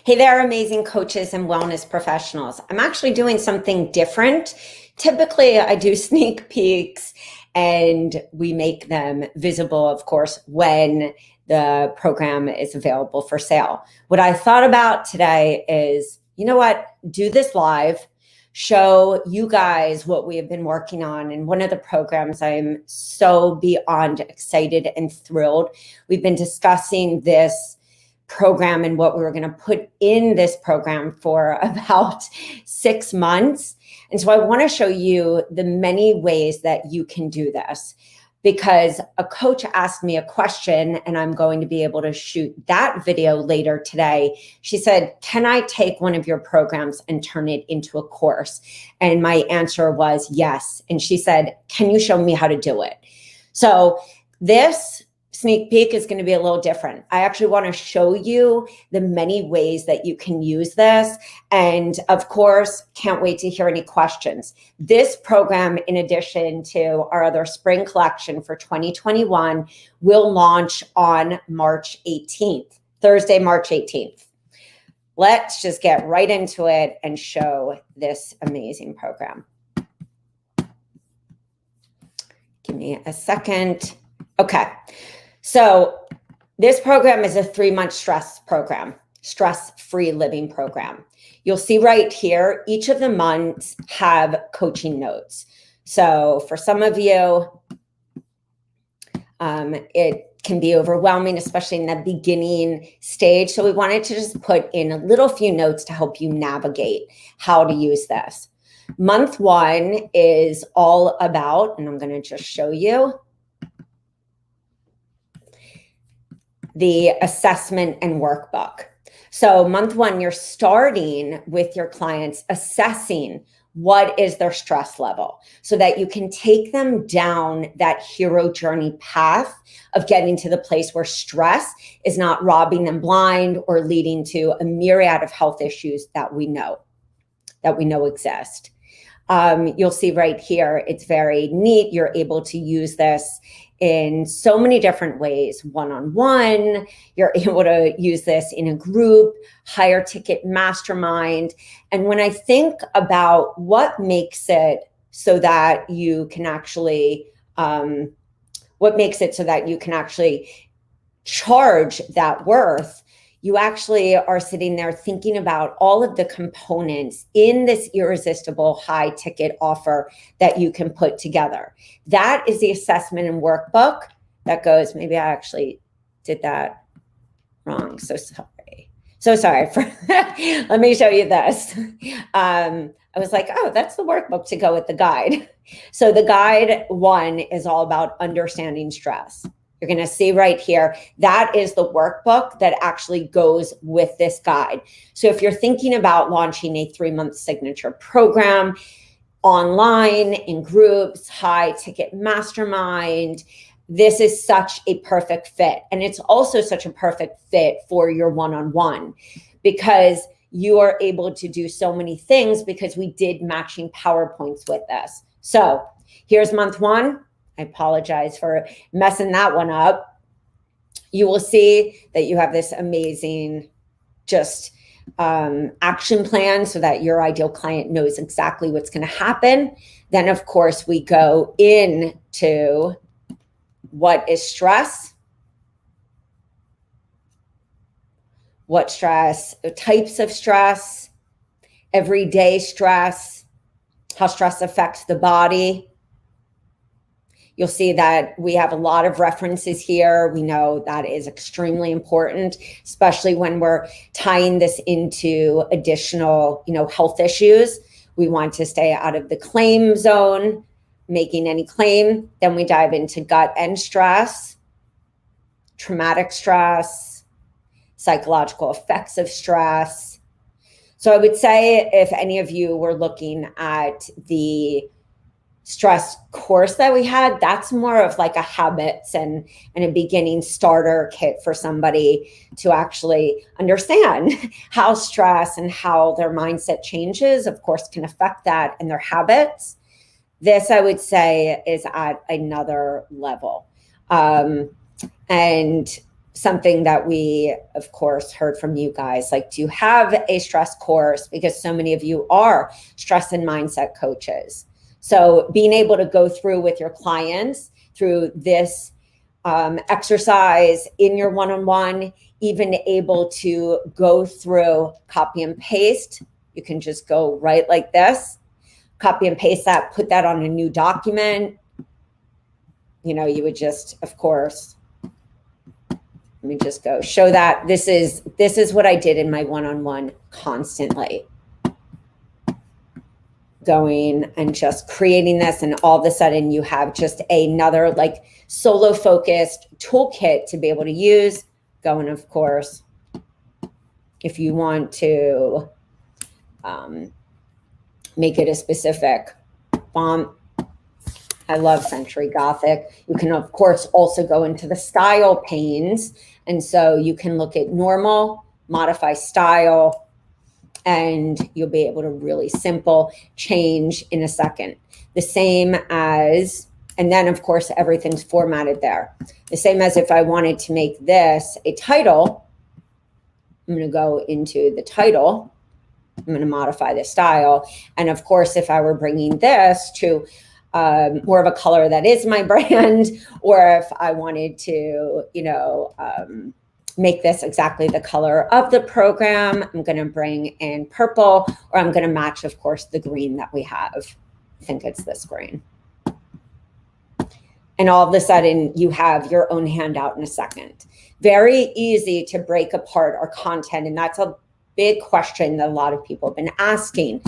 Hey there, amazing coaches and wellness professionals. I'm actually doing something different. Typically, I do sneak peeks and we make them visible, of course, when the program is available for sale. What I thought about today is, you know what, do this live, show you guys what we have been working on. And one of the programs I'm so beyond excited and thrilled. We've been discussing this program and what we were going to put in this program for about 6 months. And so I want to show you the many ways that you can do this, because a coach asked me a question and I'm going to be able to shoot that video later today. She said, can I take one of your programs and turn it into a course? And my answer was yes. And she said, can you show me how to do it? So this sneak peek is going to be a little different. I actually want to show you the many ways that you can use this. And of course, can't wait to hear any questions. This program, in addition to our other spring collection for 2021, will launch on March 18th, Thursday, March 18th. Let's just get right into it and show this amazing program. Give me a second. Okay. So this program is a 3-month stress program, stress-free living program. You'll see right here, each of the months have coaching notes. So for some of you, it can be overwhelming, especially in the beginning stage. So we wanted to just put in a little few notes to help you navigate how to use this. Month 1 is all about, and I'm going to just show you, the assessment and workbook. So month 1, you're starting with your clients assessing what is their stress level so that you can take them down that hero journey path of getting to the place where stress is not robbing them blind or leading to a myriad of health issues that we know exist. You'll see right here, it's very neat. You're able to use this in so many different ways. One-on-one, you're able to use this in a group, higher ticket mastermind. And when I think about what makes it so that you can actually, charge that worth, you actually are sitting there thinking about all of the components in this irresistible high ticket offer that you can put together. That is the assessment and workbook that goes, maybe I actually did that wrong. So sorry. Let me show you this. I was like, oh, that's the workbook to go with the guide. So the guide 1 is all about understanding stress. You're going to see right here, that is the workbook that actually goes with this guide. So if you're thinking about launching a 3-month signature program online, in groups, high ticket mastermind, this is such a perfect fit. And it's also such a perfect fit for your one-on-one because you are able to do so many things because we did matching PowerPoints with this. So here's month 1. I apologize for messing that one up. You will see that you have this amazing action plan so that your ideal client knows exactly what's going to happen. Then, of course, we go into what is stress, what stress, types of stress, everyday stress, how stress affects the body. You'll see that we have a lot of references here. We know that is extremely important, especially when we're tying this into additional, health issues. We want to stay out of the claim zone, making any claim. Then we dive into gut and stress, traumatic stress, psychological effects of stress. So I would say if any of you were looking at the stress course that we had, that's more of like a habits and a beginning starter kit for somebody to actually understand how stress and how their mindset changes, of course, can affect that and their habits. This, I would say, is at another level. And something that we, of course, heard from you guys, like, do you have a stress course? Because so many of you are stress and mindset coaches. So being able to go through with your clients through this exercise in your one-on-one, even able to go through copy and paste. You can just go right like this, copy and paste that, put that on a new document. You know, you would just, of course, let me just go show that. This is what I did in my one-on-one constantly. Going and just creating this, and all of a sudden you have just another like solo focused toolkit to be able to use. Going, of course, if you want to make it a specific font. I love Century Gothic. You can, of course, also go into the style panes. And so you can look at normal, modify style, and you'll be able to really simple change in a second. The same as, and then of course, everything's formatted there. The same as if I wanted to make this a title, I'm going to go into the title. I'm going to modify the style. And of course, if I were bringing this to more of a color that is my brand, or if I wanted to, you know, make this exactly the color of the program, I'm going to bring in purple, or I'm going to match, of course, the green that we have. I think it's this green. And all of a sudden you have your own handout in a second. Very easy to break apart our content. And that's a big question that a lot of people have been asking.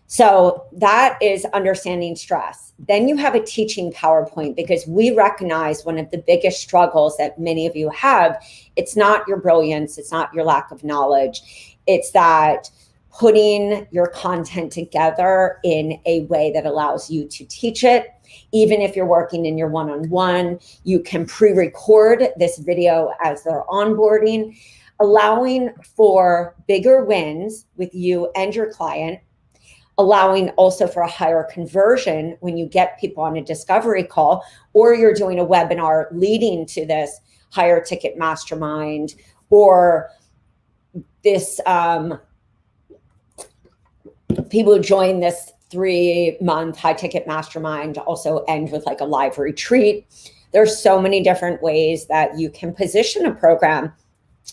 So that is understanding stress. Then you have a teaching PowerPoint, because we recognize one of the biggest struggles that many of you have. It's not your brilliance. It's not your lack of knowledge. It's that putting your content together in a way that allows you to teach it. Even if you're working in your one-on-one, you can pre-record this video as they're onboarding, allowing for bigger wins with you and your client, allowing also for a higher conversion when you get people on a discovery call, or you're doing a webinar leading to this higher ticket mastermind, or this people who join this 3-month high ticket mastermind also end with like a live retreat. There's so many different ways that you can position a program.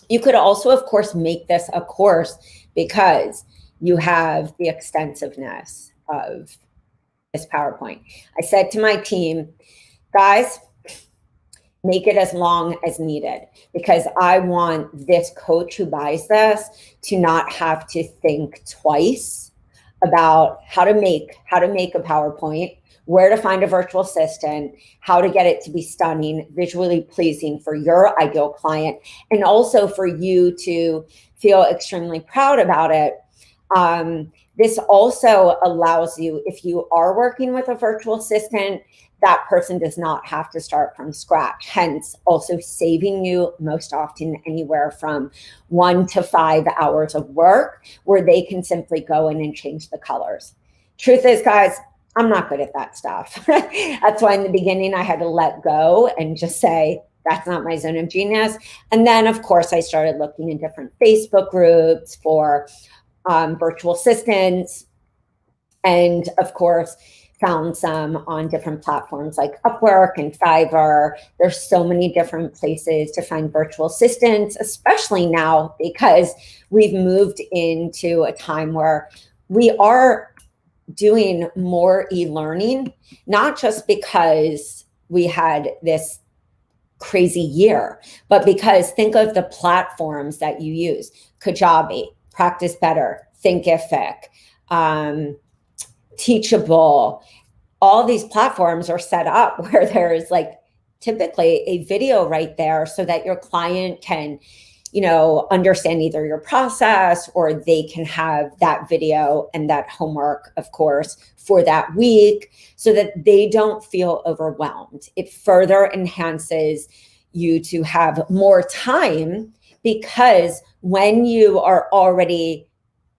You could also, of course, make this a course, because you have the extensiveness of this PowerPoint. I said to my team, guys, make it as long as needed, because I want this coach who buys this to not have to think twice about how to make a PowerPoint, where to find a virtual assistant, how to get it to be stunning, visually pleasing for your ideal client, and also for you to feel extremely proud about it. This also allows you, if you are working with a virtual assistant, that person does not have to start from scratch, hence also saving you most often anywhere from 1 to 5 hours of work, where they can simply go in and change the colors. Truth is, guys, I'm not good at that stuff. That's why in the beginning I had to let go and just say, that's not my zone of genius. And then, of course, I started looking in different Facebook groups for virtual assistants, and of course found some on different platforms like Upwork and Fiverr. There's so many different places to find virtual assistants, especially now because we've moved into a time where we are doing more e-learning, not just because we had this crazy year, but because think of the platforms that you use: Kajabi, Practice Better, Thinkific, Teachable. All these platforms are set up where there's like typically a video right there, so that your client can, you know, understand either your process, or they can have that video and that homework, of course, for that week, so that they don't feel overwhelmed. It further enhances you to have more time, because when you are already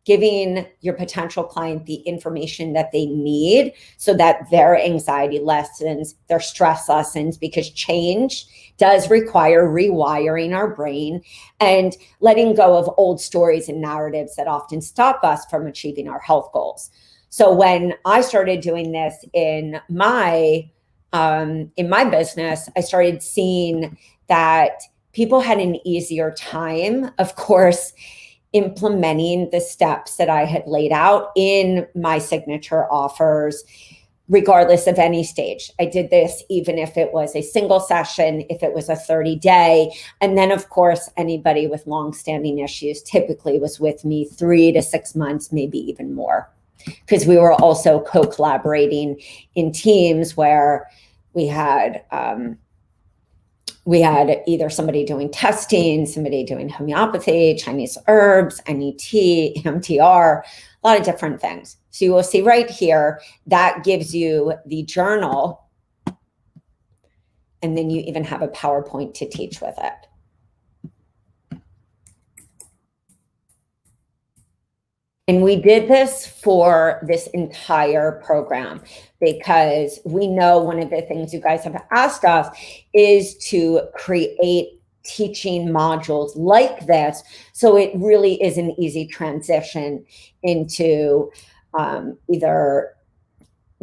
giving your potential client the information that they need so that their anxiety lessens, their stress lessens, because change does require rewiring our brain and letting go of old stories and narratives that often stop us from achieving our health goals. So when I started doing this in my business, I started seeing that people had an easier time, of course, implementing the steps that I had laid out in my signature offers, regardless of any stage. I did this even if it was a single session, if it was a 30-day. And then, of course, anybody with longstanding issues typically was with me 3 to 6 months, maybe even more, because we were also co-collaborating in teams where we had either somebody doing testing, somebody doing homeopathy, Chinese herbs, NET, MTR, a lot of different things. So you will see right here, that gives you the journal. And then you even have a PowerPoint to teach with it. And we did this for this entire program because we know one of the things you guys have asked us is to create teaching modules like this, so it really is an easy transition into either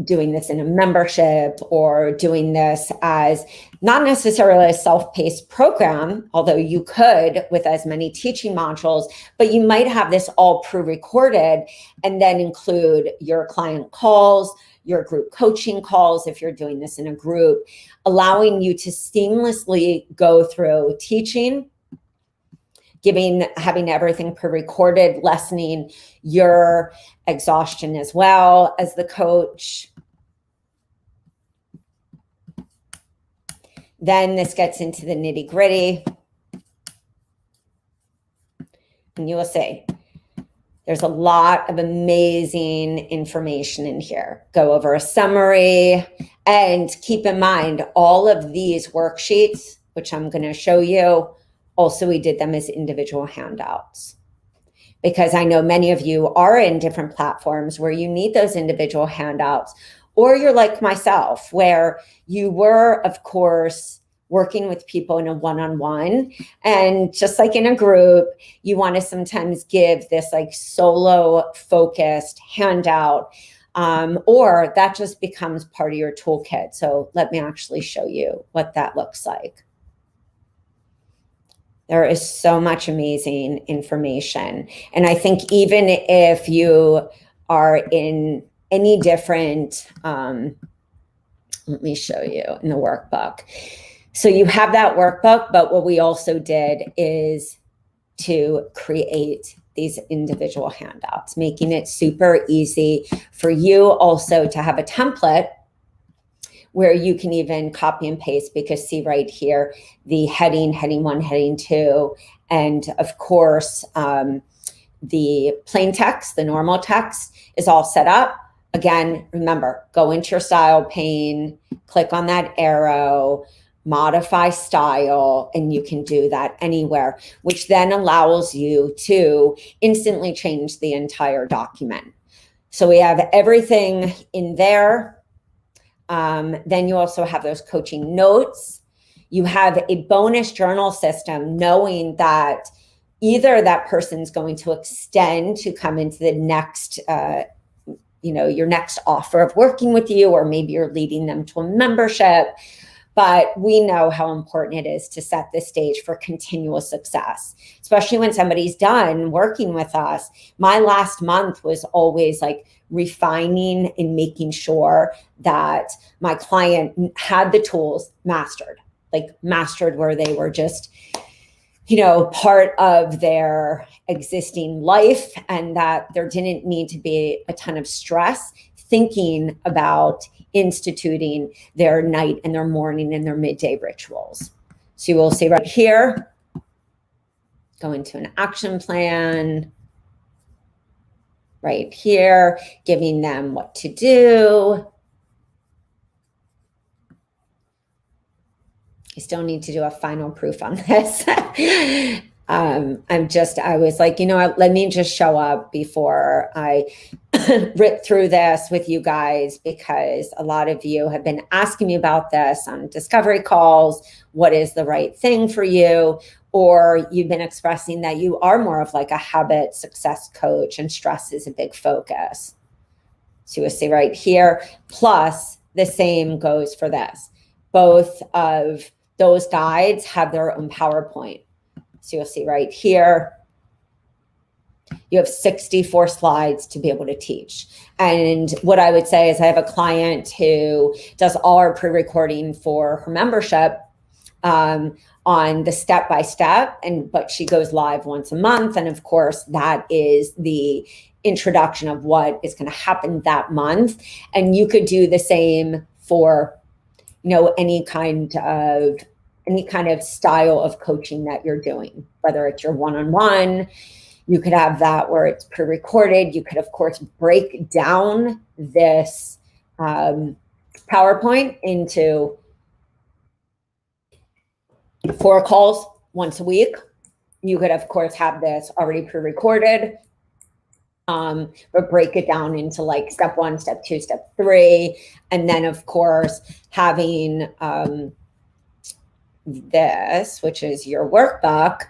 doing this in a membership or doing this as not necessarily a self-paced program, although you could with as many teaching modules, but you might have this all pre-recorded and then include your client calls, your group coaching calls, if you're doing this in a group, allowing you to seamlessly go through teaching, having everything pre-recorded, lessening your exhaustion as well as the coach. Then this gets into the nitty-gritty. And you will see there's a lot of amazing information in here. Go over a summary, and keep in mind all of these worksheets, which I'm going to show you, also we did them as individual handouts, because I know many of you are in different platforms where you need those individual handouts, or you're like myself, where you were, of course, working with people in a one-on-one, and just like in a group, you want to sometimes give this like solo focused handout, or that just becomes part of your toolkit. So let me actually show you what that looks like. There is so much amazing information. And I think even if you are in any different, let me show you in the workbook. So you have that workbook, but what we also did is to create these individual handouts, making it super easy for you also to have a template where you can even copy and paste, because see right here, the heading 1, heading 2, and of course, the plain text, the normal text is all set up. Again, remember, go into your style pane, click on that arrow, modify style, and you can do that anywhere, which then allows you to instantly change the entire document. So we have everything in there. Then you also have those coaching notes. You have a bonus journal system, knowing that either that person's going to extend to come into the next, your next offer of working with you, or maybe you're leading them to a membership. But we know how important it is to set the stage for continual success, especially when somebody's done working with us. My last month was always like refining and making sure that my client had the tools mastered where they were just, part of their existing life, and that there didn't need to be a ton of stress thinking about instituting their night and their morning and their midday rituals. So you will see right here, go into an action plan. Right here, giving them what to do. I still need to do a final proof on this. I was like, you know what, let me just show up before I rip through this with you guys, because a lot of you have been asking me about this on discovery calls. What is the right thing for you? Or you've been expressing that you are more of like a habit success coach and stress is a big focus. So you'll see right here, plus the same goes for this. Both of those guides have their own PowerPoint. So you'll see right here, you have 64 slides to be able to teach. And what I would say is I have a client who does all our pre-recording for her membership on the step-by-step, but she goes live once a month. And of course, that is the introduction of what is going to happen that month. And you could do the same for, you know, any kind of style of coaching that you're doing, whether it's your one-on-one. You could have that where it's pre-recorded. You could, of course, break down this PowerPoint into 4 calls once a week. You could, of course, have this already pre-recorded, but break it down into like step 1, step 2, step 3. And then, of course, having this, which is your workbook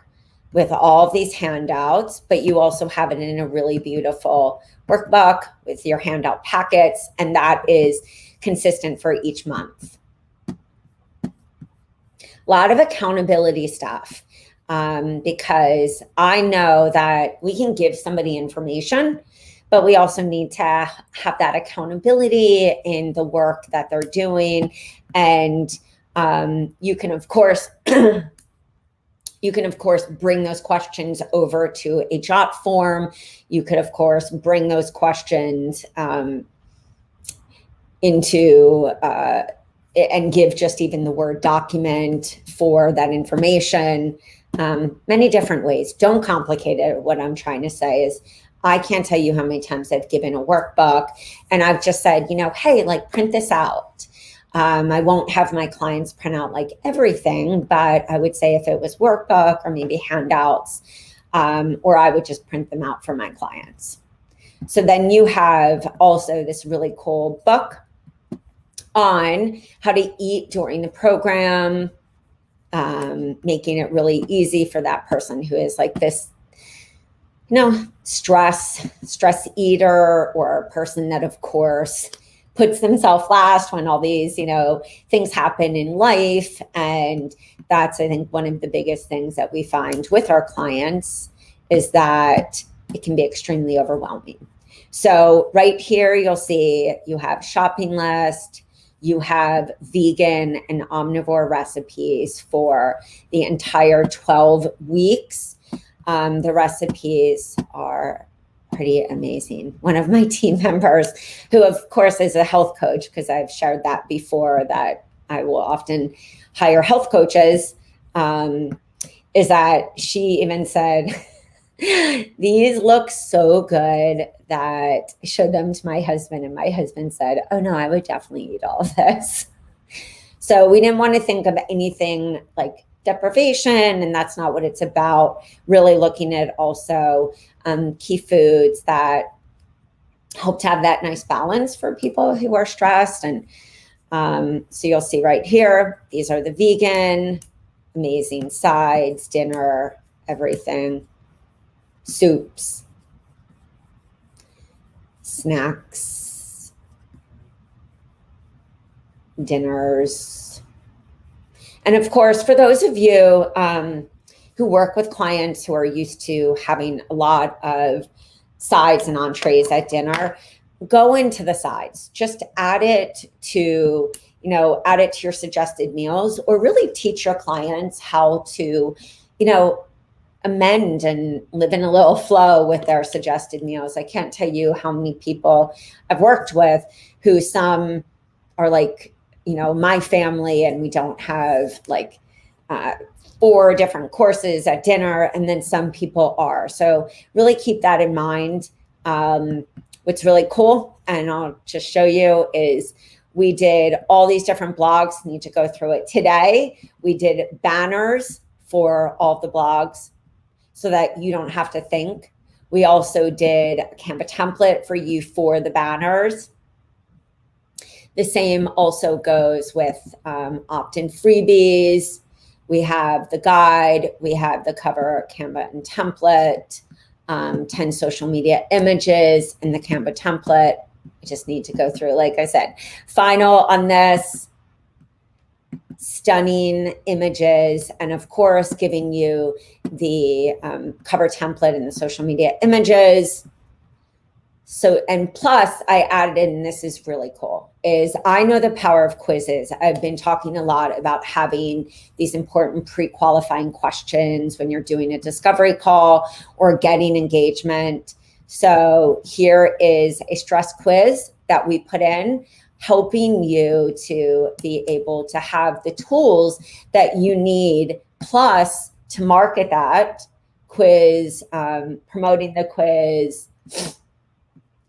with all of these handouts, but you also have it in a really beautiful workbook with your handout packets, and that is consistent for each month. A lot of accountability stuff, because I know that we can give somebody information, but we also need to have that accountability in the work that they're doing. And you can, of course, bring those questions over to a jot form. You could, of course, bring those questions into and give just even the Word document for that information. Many different ways. Don't complicate it. What I'm trying to say is I can't tell you how many times I've given a workbook and I've just said, you know, hey, like print this out. I won't have my clients print out like everything, but I would say if it was workbook or maybe handouts, or I would just print them out for my clients. So then you have also this really cool book on how to eat during the program, making it really easy for that person who is like this, you know, stress eater, or a person that, of course, puts themselves last when all these, you know, things happen in life. And that's, I think, one of the biggest things that we find with our clients is that it can be extremely overwhelming. So right here, you'll see you have shopping list, you have vegan and omnivore recipes for the entire 12 weeks. The recipes are pretty amazing. One of my team members, who of course is a health coach, because I've shared that before, that I will often hire health coaches, is that she even said, these look so good that I showed them to my husband, and my husband said, oh no, I would definitely eat all of this. So we didn't want to think of anything like deprivation, and that's not what it's about. Really looking at also key foods that help to have that nice balance for people who are stressed. And so you'll see right here, these are the vegan, amazing sides, dinner, everything, soups, snacks, dinners. And of course, for those of you who work with clients who are used to having a lot of sides and entrees at dinner, go into the sides. Just add it to, add it to your suggested meals, or really teach your clients how to, amend and live in a little flow with their suggested meals. I can't tell you how many people I've worked with who some are like, my family, and we don't have like 4 different courses at dinner, and then some people are. So really keep that in mind. What's really cool, and I'll just show you, is we did all these different blogs. I need to go through it today. We did banners for all the blogs. so that you don't have to think. We also did a Canva template for you for the banners. The same also goes with opt-in freebies. We have the guide, we have the cover Canva and template, 10 social media images in the Canva template. I just need to go through, like I said, final on this, stunning images, and of course, giving you the cover template and the social media images. So, and plus I added in, and this is really cool, is I know the power of quizzes. I've been talking a lot about having these important pre-qualifying questions when you're doing a discovery call or getting engagement. So here is a stress quiz that we put in, helping you to be able to have the tools that you need, plus to market that quiz, promoting the quiz,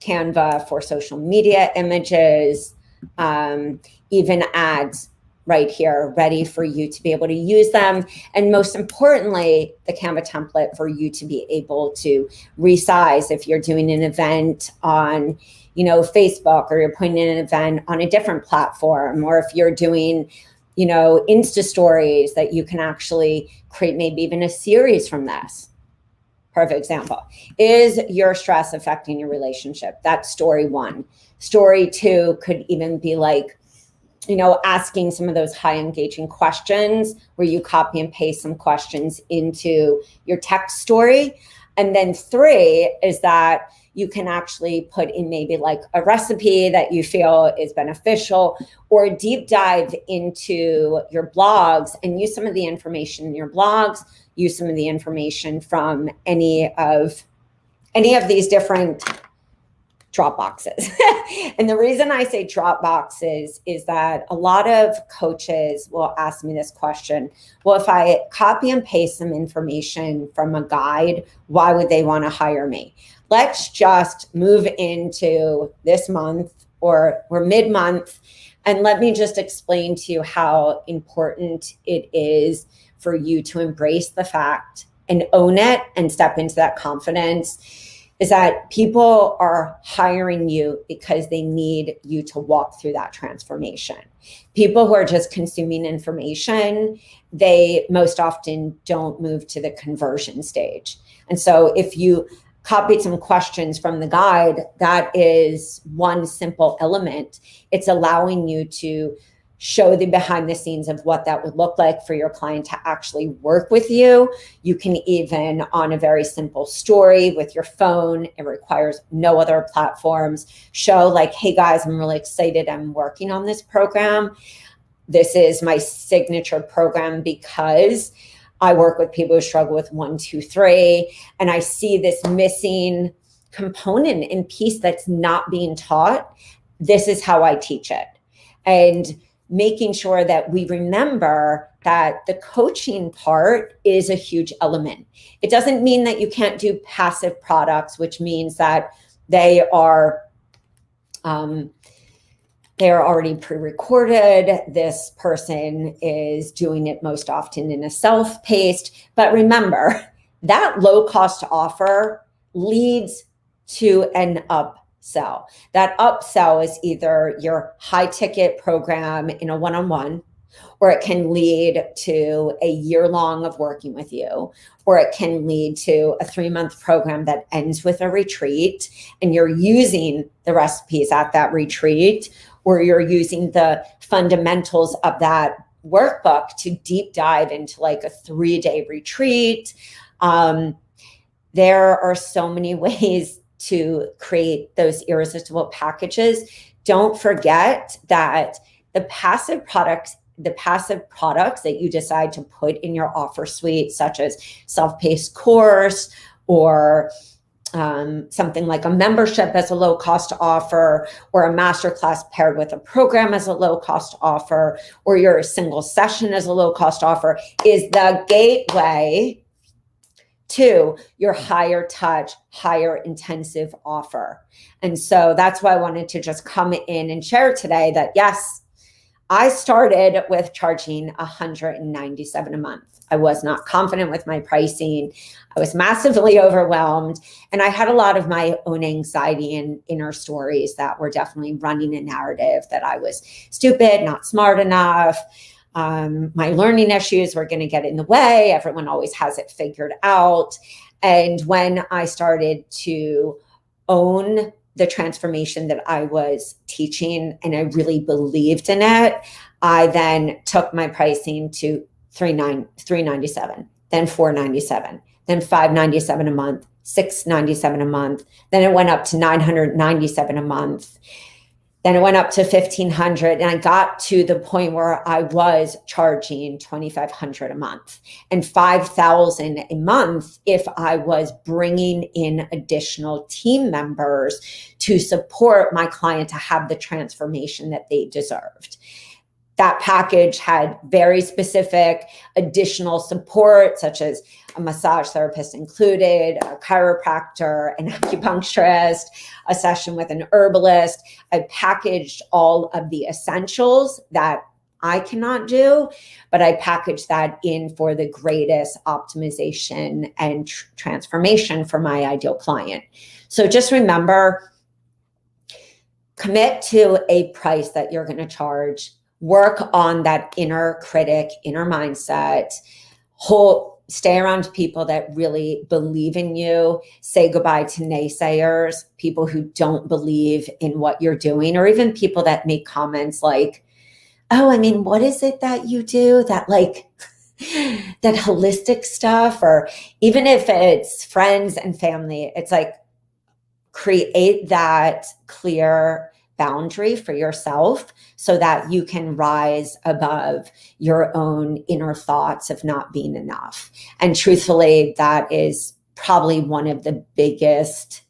Canva for social media images, even ads right here, ready for you to be able to use them. And most importantly, the Canva template for you to be able to resize if you're doing an event on, Facebook, or you're putting in an event on a different platform, or if you're doing, Insta stories, that you can actually create maybe even a series from this. Perfect example. Is your stress affecting your relationship? That's story one. Story two could even be like, asking some of those high engaging questions where you copy and paste some questions into your text story. And then three is that you can actually put in maybe like a recipe that you feel is beneficial, or a deep dive into your blogs and use some of the information in your blogs, use some of the information from any of these different drop boxes. And the reason I say drop boxes is that a lot of coaches will ask me this question: well, if I copy and paste some information from a guide, why would they want to hire me? Let's just move into this month, or we're mid-month, and let me just explain to you how important it is for you to embrace the fact and own it and step into that confidence, is that people are hiring you because they need you to walk through that transformation. People who are just consuming information, they most often don't move to the conversion stage. And so if you copied some questions from the guide, that is one simple element. It's allowing you to show the behind the scenes of what that would look like for your client to actually work with you. You can even, on a very simple story with your phone, it requires no other platforms, show like, hey guys, I'm really excited. I'm working on this program. This is my signature program because I work with people who struggle with 1, 2, 3, and I see this missing component and piece that's not being taught. This is how I teach it. And making sure that we remember that the coaching part is a huge element. It doesn't mean that you can't do passive products, which means that they are already pre-recorded. This person is doing it most often in a self-paced. But remember, that low-cost offer leads to an upsell. That upsell is either your high-ticket program in a one-on-one, or it can lead to a year-long of working with you, or it can lead to a 3-month program that ends with a retreat, and you're using the recipes at that retreat, or you're using the fundamentals of that workbook to deep dive into like a 3-day retreat. There are so many ways to create those irresistible packages. Don't forget that the passive products that you decide to put in your offer suite, such as self-paced course, or something like a membership as a low-cost offer, or a masterclass paired with a program as a low-cost offer, or your single session as a low-cost offer, is the gateway to your higher touch, higher intensive offer. And so that's why I wanted to just come in and share today that, yes, I started with charging $197 a month. I was not confident with my pricing. I was massively overwhelmed. And I had a lot of my own anxiety and inner stories that were definitely running a narrative that I was stupid, not smart enough. My learning issues were going to get in the way. Everyone always has it figured out. And when I started to own the transformation that I was teaching and I really believed in it, I then took my pricing to $397, then $497, then $597 a month, $697 a month. Then it went up to $997 a month. Then it went up to $1,500, and I got to the point where I was charging $2,500 a month and $5,000 a month if I was bringing in additional team members to support my client to have the transformation that they deserved. That package had very specific additional support, such as a massage therapist included, a chiropractor, an acupuncturist, a session with an herbalist. I packaged all of the essentials that I cannot do, but I packaged that in for the greatest optimization and transformation for my ideal client. So just remember, commit to a price that you're going to charge. Work on that inner critic, inner mindset. Stay around people that really believe in you. Say goodbye to naysayers, people who don't believe in what you're doing, or even people that make comments like, oh, I mean, what is it that you do? That that holistic stuff, or even if it's friends and family, it's like, create that clear boundary for yourself so that you can rise above your own inner thoughts of not being enough. And truthfully, that is probably one of the biggest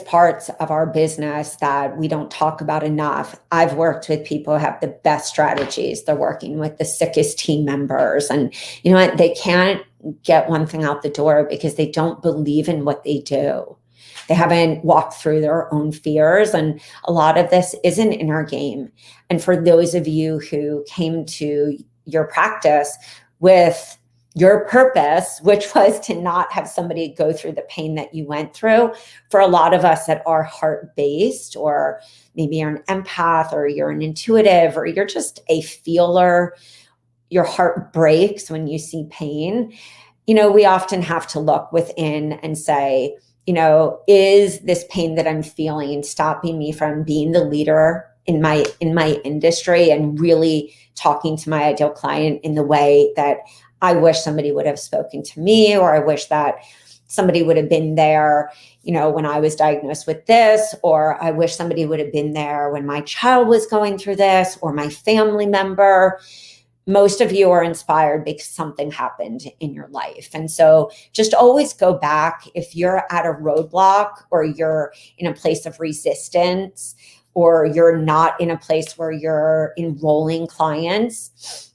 parts of our business that we don't talk about enough. I've worked with people who have the best strategies. They're working with the sickest team members, and you know what? They can't get one thing out the door because they don't believe in what they do. They haven't walked through their own fears. And a lot of this is an inner game. And for those of you who came to your practice with your purpose, which was to not have somebody go through the pain that you went through, for a lot of us that are heart-based, or maybe you're an empath, or you're an intuitive, or you're just a feeler, your heart breaks when you see pain. You know, we often have to look within and say, you know, is this pain that I'm feeling stopping me from being the leader in my industry and really talking to my ideal client in the way that I wish somebody would have spoken to me, or I wish that somebody would have been there, you know, when I was diagnosed with this, or I wish somebody would have been there when my child was going through this, or my family member. Most of you are inspired because something happened in your life. And so just always go back. If you're at a roadblock, or you're in a place of resistance, or you're not in a place where you're enrolling clients,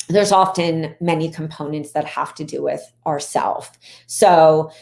there's often many components that have to do with ourself. So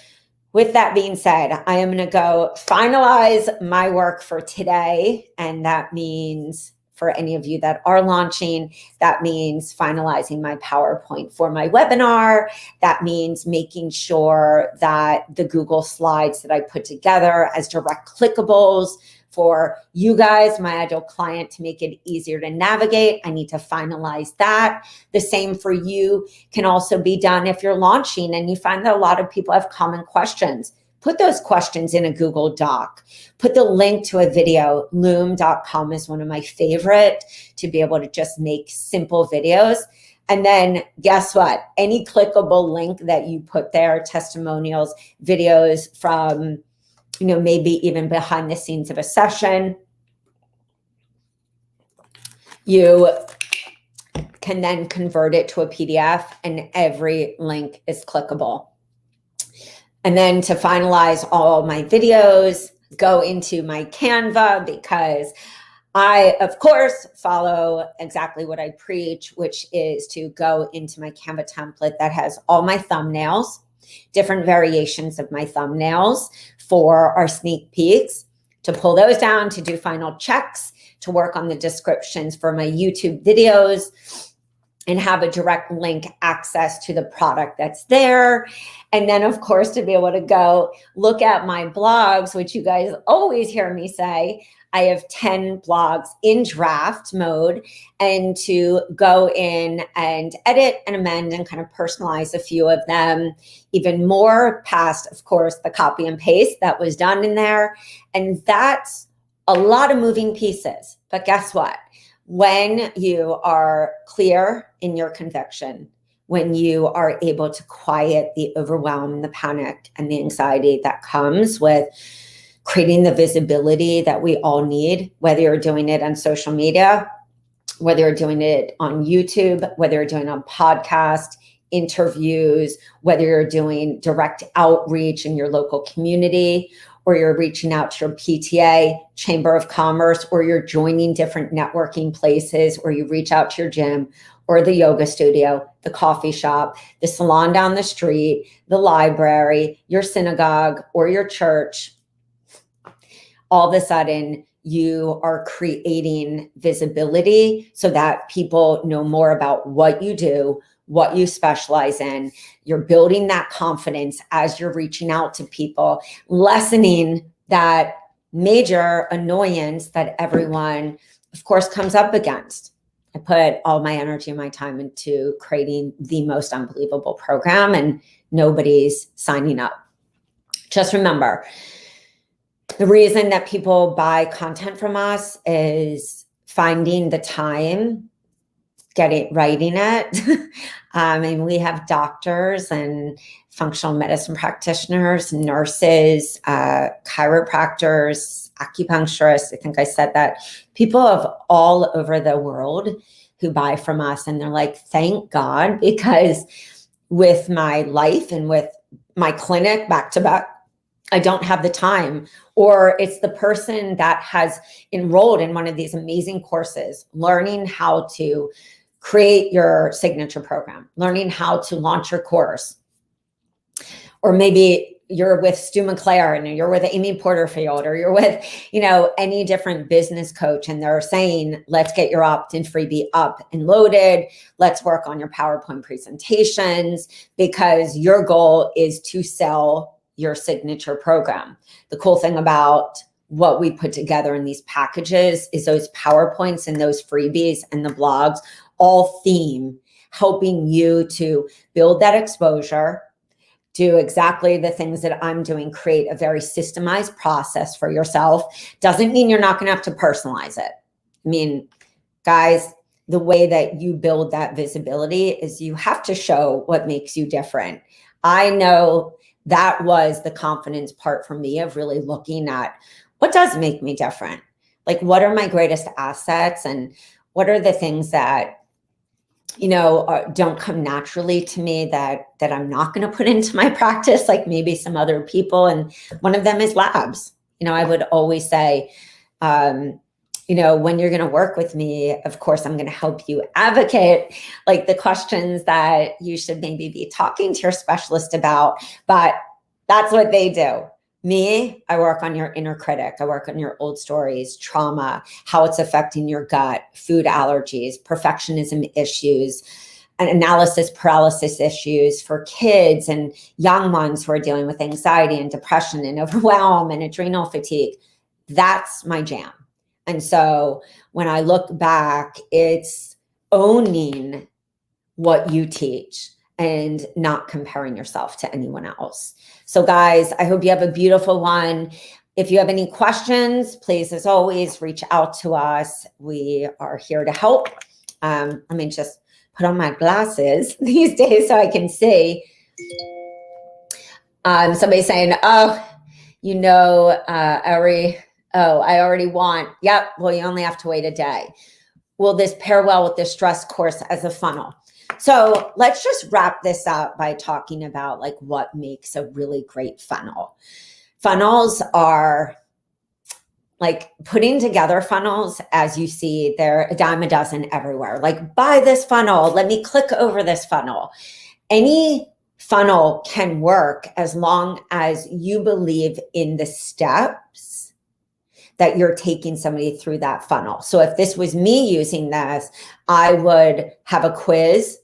with that being said, I am going to go finalize my work for today. And that means, for any of you that are launching, that means finalizing my PowerPoint for my webinar. That means making sure that the Google Slides that I put together as direct clickables for you guys, my ideal client, to make it easier to navigate. I need to finalize that. The same for you can also be done if you're launching and you find that a lot of people have common questions. Put those questions in a Google Doc. Put the link to a video. Loom.com is one of my favorite, to be able to just make simple videos. And then guess what? Any clickable link that you put there, testimonials, videos from, you know, maybe even behind the scenes of a session, you can then convert it to a PDF, and every link is clickable. And then to finalize all my videos, go into my Canva, because I, of course, follow exactly what I preach, which is to go into my Canva template that has all my thumbnails, different variations of my thumbnails for our sneak peeks, to pull those down, to do final checks, to work on the descriptions for my YouTube videos. and have a direct link access to the product that's there. And then, of course, to be able to go look at my blogs, which you guys always hear me say, I have 10 blogs in draft mode, and to go in and edit and amend and kind of personalize a few of them even more past, of course, the copy and paste that was done in there. And that's a lot of moving pieces. But guess what? When you are clear in your conviction, when you are able to quiet the overwhelm, the panic, and the anxiety that comes with creating the visibility that we all need, whether you're doing it on social media, whether you're doing it on YouTube, whether you're doing it on podcast, interviews, whether you're doing direct outreach in your local community, or you're reaching out to your PTA, Chamber of Commerce, or you're joining different networking places, or you reach out to your gym or the yoga studio, the coffee shop, the salon down the street, the library, your synagogue, or your church, all of a sudden you are creating visibility so that people know more about what you do, what you specialize in. You're building that confidence as you're reaching out to people, lessening that major annoyance that everyone, of course, comes up against. I put all my energy and my time into creating the most unbelievable program, and nobody's signing up. Just remember, the reason that people buy content from us is finding the time, writing it. And we have doctors and functional medicine practitioners, nurses, chiropractors, acupuncturists. I think I said that. People of all over the world who buy from us. And they're like, thank God, because with my life and with my clinic back to back, I don't have the time. Or it's the person that has enrolled in one of these amazing courses, learning how to create your signature program, learning how to launch your course. Or maybe you're with Stu McClare and you're with Amy Porterfield, or you're with, any different business coach, and they're saying, let's get your opt-in freebie up and loaded. Let's work on your PowerPoint presentations, because your goal is to sell your signature program. The cool thing about what we put together in these packages is those PowerPoints and those freebies and the blogs all theme helping you to build that exposure, do exactly the things that I'm doing, create a very systemized process for yourself. Doesn't mean you're not going to have to personalize it. I mean, guys, the way that you build that visibility is you have to show what makes you different. I know that was the confidence part for me, of really looking at what does make me different. Like, what are my greatest assets, and what are the things that don't come naturally to me that I'm not going to put into my practice, like maybe some other people. And one of them is labs. I would always say, when you're going to work with me, of course, I'm going to help you advocate like the questions that you should maybe be talking to your specialist about, but that's what they do. Me, I work on your inner critic. I work on your old stories, trauma, how it's affecting your gut, food allergies, perfectionism issues, and analysis paralysis issues for kids and young ones who are dealing with anxiety and depression and overwhelm and adrenal fatigue. That's my jam. And so when I look back, it's owning what you teach and not comparing yourself to anyone else. So guys, I hope you have a beautiful one. If you have any questions, please, as always, reach out to us. We are here to help. Let me just put on my glasses these days so I can see. Somebody's saying, I already want, yep, well, you only have to wait a day. Will this pair well with the stress course as a funnel? So let's just wrap this up by talking about like what makes a really great funnel. Funnels are like putting together funnels, as you see, they're a dime a dozen everywhere. Like, buy this funnel, let me click over this funnel. Any funnel can work as long as you believe in the steps that you're taking somebody through that funnel. So if this was me using this, I would have a quiz,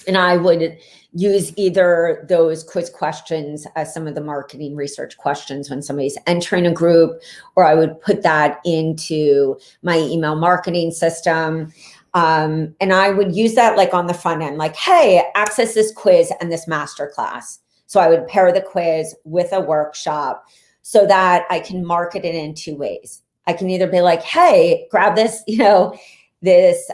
and I would use either those quiz questions as some of the marketing research questions when somebody's entering a group, or I would put that into my email marketing system. And I would use that like on the front end, like, hey, access this quiz and this masterclass. So I would pair the quiz with a workshop so that I can market it in two ways. I can either be like, hey, grab this, this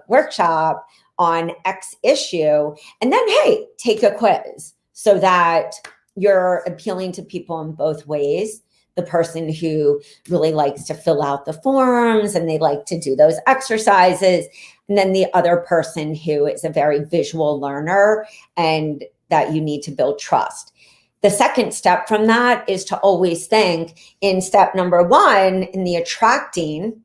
workshop on X issue, and then, hey, take a quiz, so that you're appealing to people in both ways. The person who really likes to fill out the forms and they like to do those exercises, and then the other person who is a very visual learner and that you need to build trust. The second step from that is to always think in step number one, in the attracting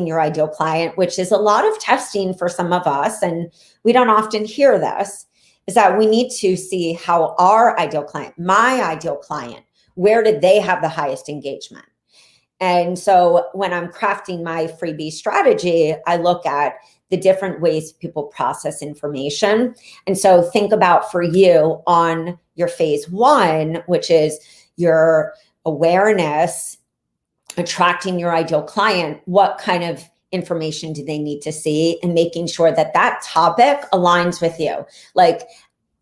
your ideal client, which is a lot of testing for some of us, and we don't often hear this, is that we need to see how our ideal client, my ideal client, where did they have the highest engagement? And so when I'm crafting my freebie strategy, I look at the different ways people process information. And so think about, for you, on your phase one, which is your awareness, attracting your ideal client, what kind of information do they need to see, and making sure that that topic aligns with you. Like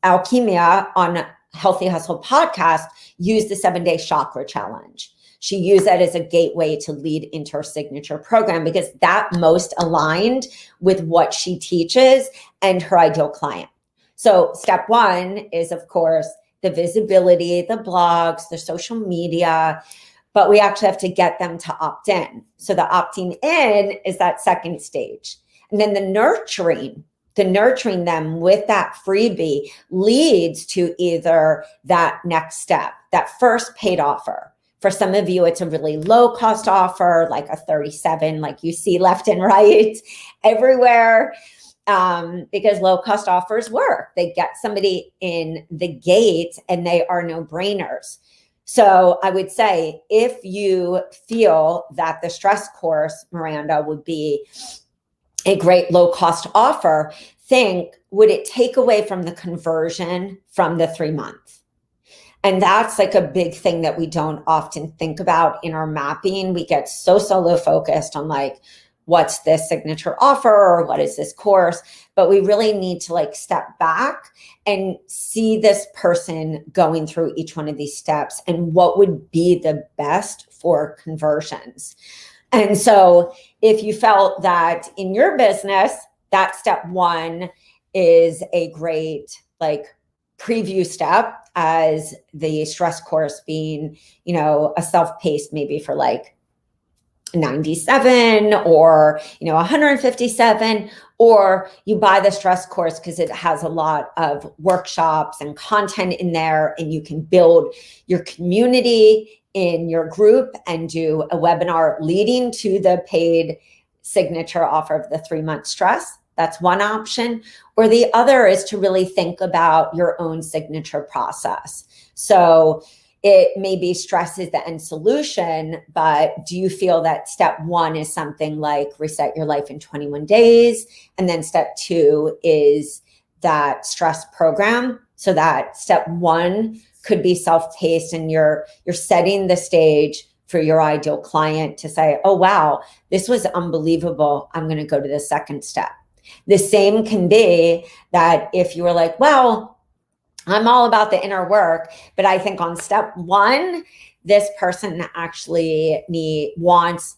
Alchemia on Healthy Hustle podcast used the 7-day chakra challenge. She used that as a gateway to lead into her signature program because that most aligned with what she teaches and her ideal client. So step one is, of course, the visibility, the blogs, the social media, but we actually have to get them to opt in. So the opting in is that second stage. And then the nurturing them with that freebie leads to either that next step, that first paid offer. For some of you, it's a really low cost offer, like a 37, like you see left and right everywhere, because low cost offers work. They get somebody in the gate and they are no brainers. So I would say, if you feel that the stress course, Miranda, would be a great low cost offer, think, would it take away from the conversion from the 3 month? And that's like a big thing that we don't often think about in our mapping. We get so solo focused on like, what's this signature offer or what is this course? But we really need to like step back and see this person going through each one of these steps and what would be the best for conversions. And so if you felt that in your business, that step one is a great like preview step, as the stress course being, a self-paced maybe for like 97 or 157, or you buy the stress course because it has a lot of workshops and content in there, and you can build your community in your group and do a webinar leading to the paid signature offer of the 3-month stress. That's one option. Or the other is to really think about your own signature process. So it may be stress is the end solution, but do you feel that step one is something like reset your life in 21 days? And then step two is that stress program. So that step one could be self-paced, and you're setting the stage for your ideal client to say, oh, wow, this was unbelievable. I'm going to go to the second step. The same can be that if you were like, well, I'm all about the inner work, but I think on step one, this person actually wants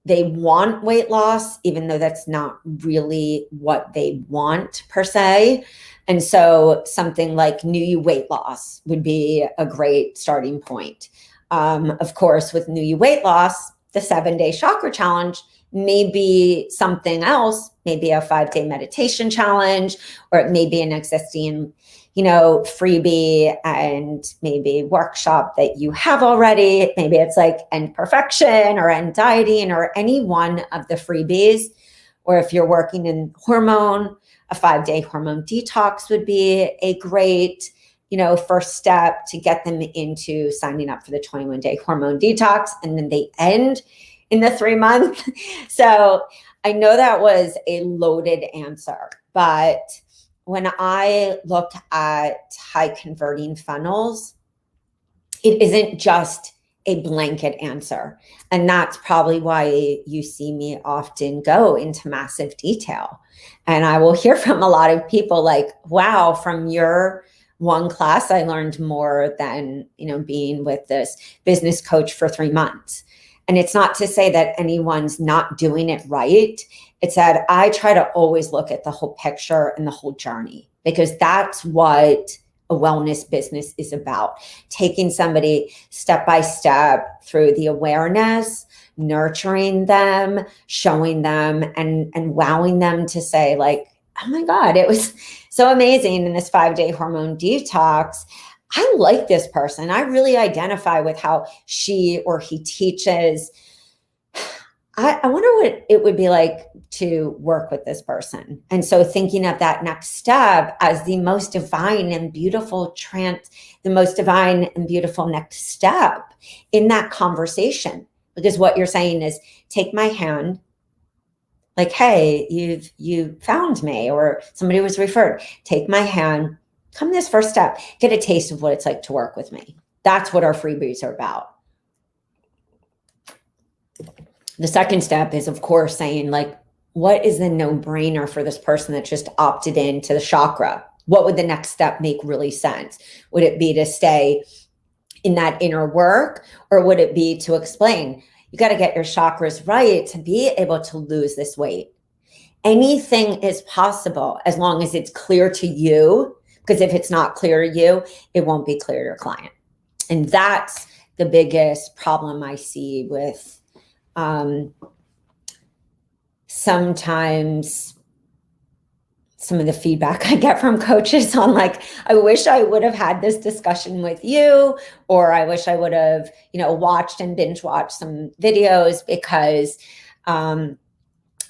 weight loss, even though that's not really what they want per se. And so something like New You Weight Loss would be a great starting point. Of course, with New You Weight Loss, the 7-day chakra challenge may be something else, maybe a 5-day meditation challenge, or it may be an existing freebie and maybe workshop that you have already. Maybe it's like End Perfection or End Dieting or any one of the freebies. Or if you're working in hormone, a 5-day hormone detox would be a great first step to get them into signing up for the 21-day hormone detox, and then they end in the 3-month. So I know that was a loaded answer, but when I look at high converting funnels, it isn't just a blanket answer. And that's probably why you see me often go into massive detail. And I will hear from a lot of people like, wow, from your one class, I learned more than, being with this business coach for 3 months. And it's not to say that anyone's not doing it right. It's that I try to always look at the whole picture and the whole journey, because that's what a wellness business is about. Taking somebody step by step through the awareness, nurturing them, showing them, and wowing them to say like, oh my God, it was so amazing in this 5-day hormone detox. I like this person. I really identify with how she or he teaches. I wonder what it would be like to work with this person. And so thinking of that next step as the most divine and beautiful next step in that conversation. Because what you're saying is, take my hand, like, hey, you found me, or somebody was referred. Take my hand, come this first step, get a taste of what it's like to work with me. That's what our freebies are about. The second step is, of course, saying like, what is the no-brainer for this person that just opted into the chakra? What would the next step make really sense? Would it be to stay in that inner work, or would it be to explain, you got to get your chakras right to be able to lose this weight? Anything is possible as long as it's clear to you, because if it's not clear to you, it won't be clear to your client. And that's the biggest problem I see with sometimes some of the feedback I get from coaches on like, I wish I would have had this discussion with you, or I wish I would have, watched and binge watched some videos, because I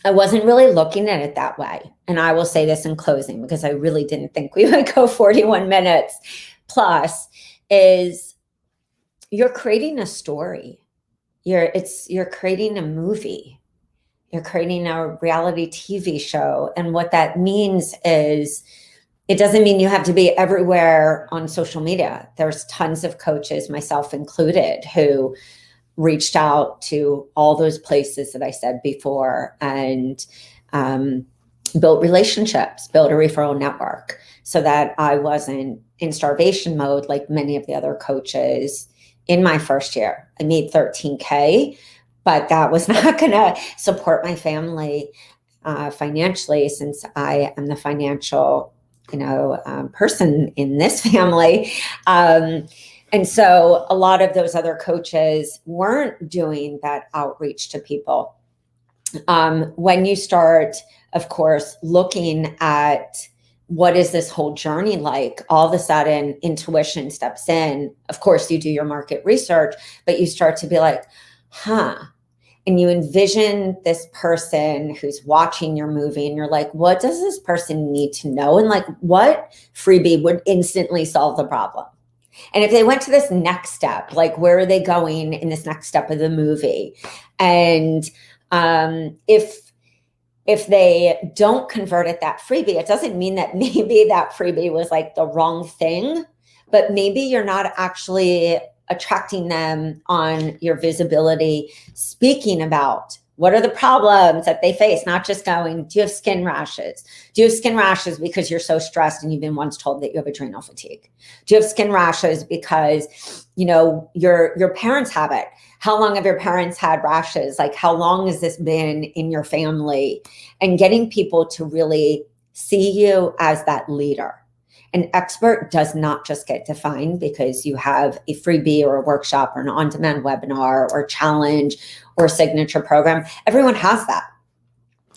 wasn't really looking at it that way. And I will say this in closing, because I really didn't think we would go 41 minutes plus, is you're creating a story. You're creating a movie. You're creating a reality TV show. And what that means is, it doesn't mean you have to be everywhere on social media. There's tons of coaches, myself included, who reached out to all those places that I said before, and built relationships, built a referral network, so that I wasn't in starvation mode like many of the other coaches. In my first year, I made $13K, but that was not going to support my family financially, since I am the financial, person in this family. And so a lot of those other coaches weren't doing that outreach to people. When you start, of course, looking at what is this whole journey like, all of a sudden intuition steps in. Of course, you do your market research, but you start to be like, and you envision this person who's watching your movie, and you're like, what does this person need to know? And like, what freebie would instantly solve the problem? And if they went to this next step, like, where are they going in this next step of the movie? And if they don't convert at that freebie, it doesn't mean that maybe that freebie was like the wrong thing, but maybe you're not actually attracting them on your visibility, speaking about what are the problems that they face, not just going, do you have skin rashes? Do you have skin rashes because you're so stressed and you've been once told that you have adrenal fatigue? Do you have skin rashes because, your parents have it? How long have your parents had rashes? Like, how long has this been in your family? And getting people to really see you as that leader. An expert does not just get defined because you have a freebie or a workshop or an on-demand webinar or challenge or a signature program. Everyone has that,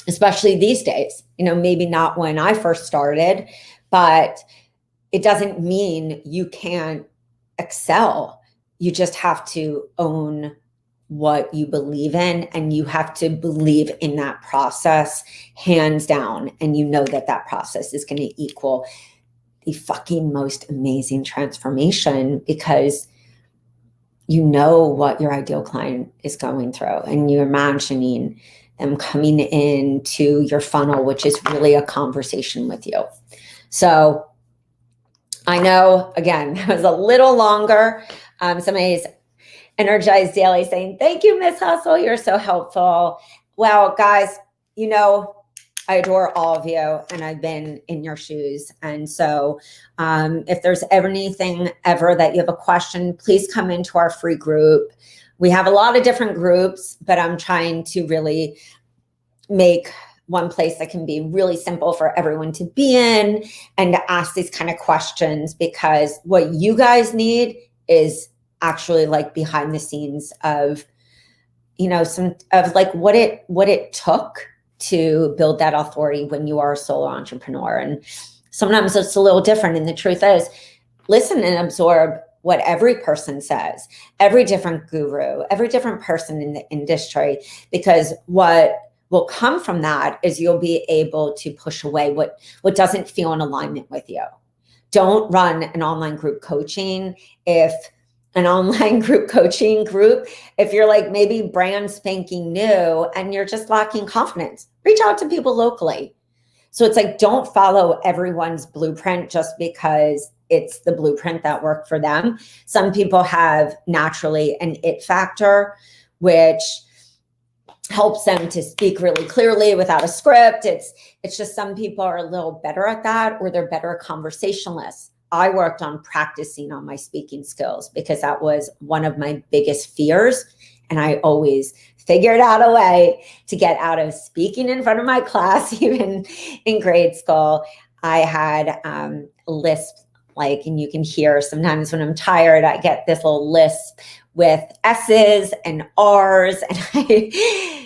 especially these days. Maybe not when I first started, but it doesn't mean you can't excel. You just have to own what you believe in, and you have to believe in that process hands down. And that process is going to equal the fucking most amazing transformation, because you know what your ideal client is going through, and you're imagining them coming into your funnel, which is really a conversation with you. So I know, again, that was a little longer. Somebody's Energized Daily saying, thank you, Miss Hustle. You're so helpful. Well, guys, you know, I adore all of you, and I've been in your shoes. And so if there's anything ever that you have a question, please come into our free group. We have a lot of different groups, but I'm trying to really make one place that can be really simple for everyone to be in and to ask these kind of questions, because what you guys need is actually like behind the scenes of, you know, some of like what it took to build that authority when you are a solo entrepreneur. And sometimes it's a little different. And the truth is, listen and absorb what every person says, every different guru, every different person in the industry, because what will come from that is you'll be able to push away what doesn't feel in alignment with you. Don't run an online group coaching if you're like maybe brand spanking new and you're just lacking confidence. Reach out to people locally. So it's like, don't follow everyone's blueprint just because it's the blueprint that worked for them. Some people have naturally an it factor, which helps them to speak really clearly without a script. It's just some people are a little better at that, or they're better conversationalists. I worked on practicing on my speaking skills because that was one of my biggest fears. And I always figured out a way to get out of speaking in front of my class, even in grade school. I had a lisp, like, and you can hear sometimes when I'm tired, I get this little lisp with S's and R's. And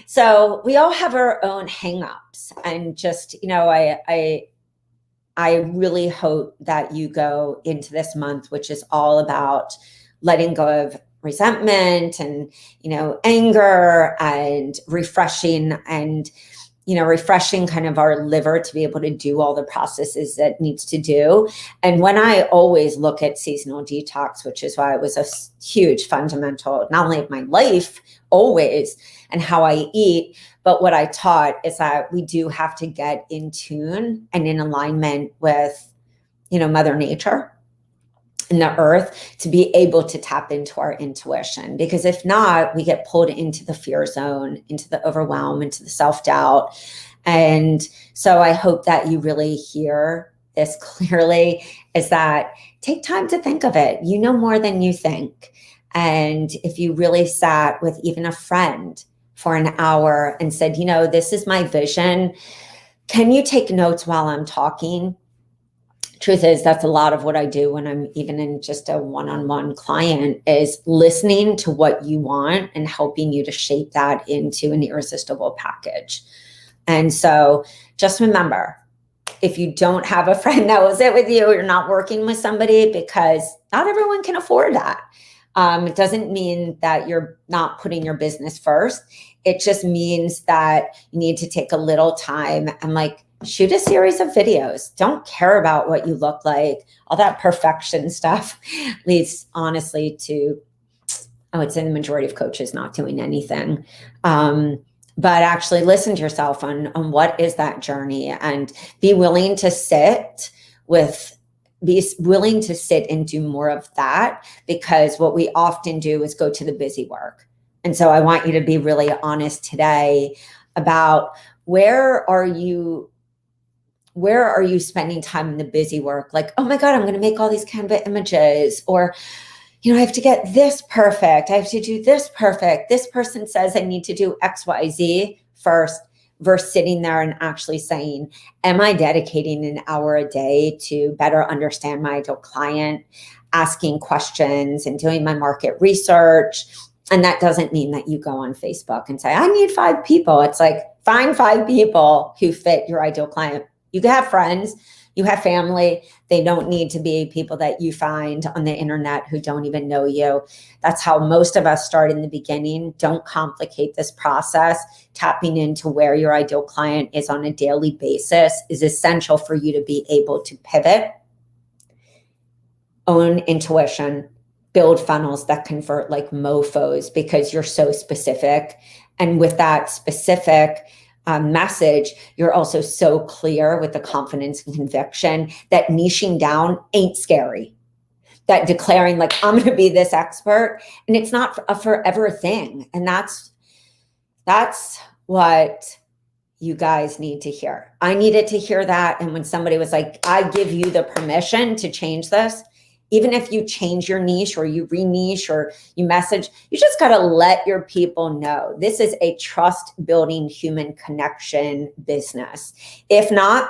so we all have our own hangups. And just, you know, I really hope that you go into this month, which is all about letting go of resentment and, you know, anger, and refreshing kind of our liver to be able to do all the processes that it needs to do. And when I always look at seasonal detox, which is why it was a huge fundamental, not only of my life always and how I eat, but what I taught is that we do have to get in tune and in alignment with, you know, Mother Nature and the earth to be able to tap into our intuition. Because if not, we get pulled into the fear zone, into the overwhelm, into the self-doubt. And so I hope that you really hear this clearly, is that take time to think of it. You know more than you think. And if you really sat with even a friend for an hour and said, you know, this is my vision, can you take notes while I'm talking? Truth is, that's a lot of what I do when I'm even in just a one-on-one client, is listening to what you want and helping you to shape that into an irresistible package. And so just remember, if you don't have a friend that will sit with you, you're not working with somebody, because not everyone can afford that. It doesn't mean that you're not putting your business first. It just means that you need to take a little time and like shoot a series of videos. Don't care about what you look like. All that perfection stuff leads honestly to, I would say, the majority of coaches not doing anything. But actually listen to yourself on what is that journey, and be willing to sit and do more of that, because what we often do is go to the busy work. And so I want you to be really honest today about where are you spending time in the busy work? Like, oh my God, I'm going to make all these Canva images, or, you know, I have to get this perfect. I have to do this perfect. This person says I need to do X, Y, Z first, versus sitting there and actually saying, am I dedicating an hour a day to better understand my ideal client, asking questions and doing my market research? And that doesn't mean that you go on Facebook and say, I need 5 people. It's like, find 5 people who fit your ideal client. You can have friends, you have family. They don't need to be people that you find on the internet who don't even know you. That's how most of us start in the beginning. Don't complicate this process. Tapping into where your ideal client is on a daily basis is essential for you to be able to pivot own intuition, build funnels that convert like mofos because you're so specific. And with that specific message, you're also so clear with the confidence and conviction that niching down ain't scary. That declaring like, I'm going to be this expert, and it's not a forever thing. And that's what you guys need to hear. I needed to hear that. And when somebody was like, I give you the permission to change this, even if you change your niche or you re-niche or you message, you just got to let your people know this is a trust building human connection business. If not,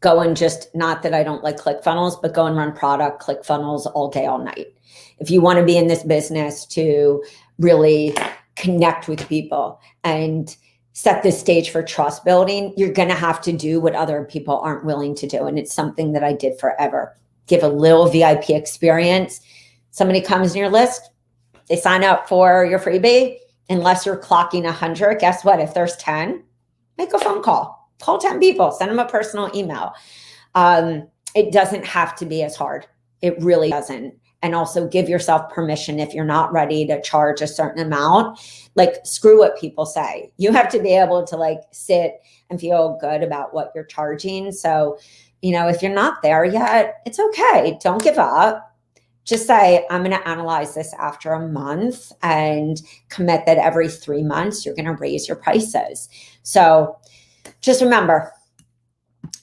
go and just, not that I don't like ClickFunnels, but go and run product ClickFunnels all day, all night. If you want to be in this business to really connect with people and set the stage for trust building, you're going to have to do what other people aren't willing to do. And it's something that I did forever. Give a little VIP experience. Somebody comes in your list, they sign up for your freebie. Unless you're clocking 100, guess what? If there's 10, make a phone call. Call 10 people, send them a personal email. It doesn't have to be as hard. It really doesn't. And also give yourself permission if you're not ready to charge a certain amount. Like, screw what people say. You have to be able to like sit and feel good about what you're charging. So, if you're not there yet, it's okay. Don't give up. Just say, I'm going to analyze this after a month and commit that every 3 months, you're going to raise your prices. So just remember,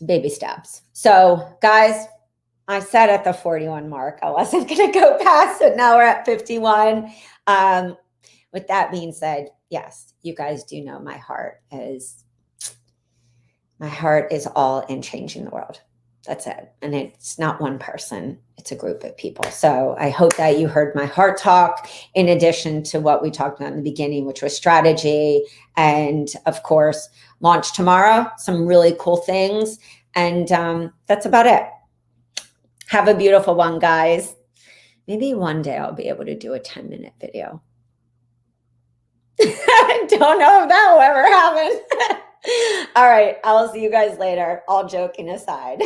baby steps. So guys, I said at the 41 mark, I wasn't going to go past it. Now we're at 51. With that being said, yes, you guys do know my heart is all in changing the world. That's it. And it's not one person, it's a group of people. So I hope that you heard my heart talk in addition to what we talked about in the beginning, which was strategy. And of course, launch tomorrow, some really cool things. And that's about it. Have a beautiful one, guys. Maybe one day I'll be able to do a 10-minute video. I don't know if that will ever happen. All right. I'll see you guys later. All joking aside.